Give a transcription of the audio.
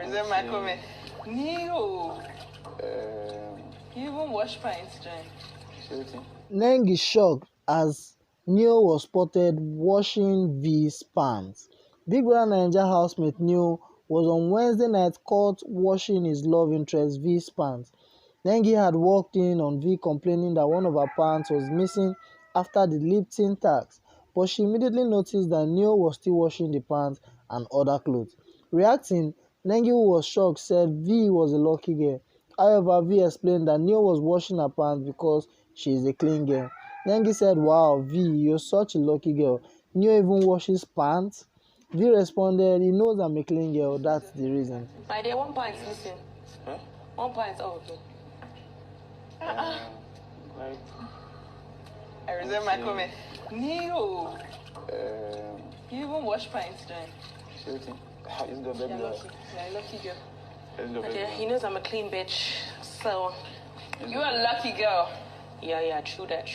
resume my comment. Neo. You even wash pants, John. Nengi shocked as Neo was spotted washing V's pants. Big Brother Naija housemate Neo was on Wednesday night caught washing his love interest V's pants. Nengi had walked in on V complaining that one of her pants was missing after the Lipton tax, but she immediately noticed that Neo was still washing the pants and other clothes. Reacting, Nengi, who was shocked, said V was a lucky girl. However, V explained that Neo was washing her pants because she is a clean girl. Nengi said, "Wow, V, you're such a lucky girl. Neo even washes pants?" V responded, "He knows I'm a clean girl, that's the reason." My dear, one pint is missing. Huh? One pint, oh, okay. Like, I resume my comment. Neo. You even wash pints, John. seriously? It's the baby. You're lucky. You're a lucky girl. It's the My dear, baby. he knows I'm a clean bitch, so... You're a lucky girl. Yeah, true that.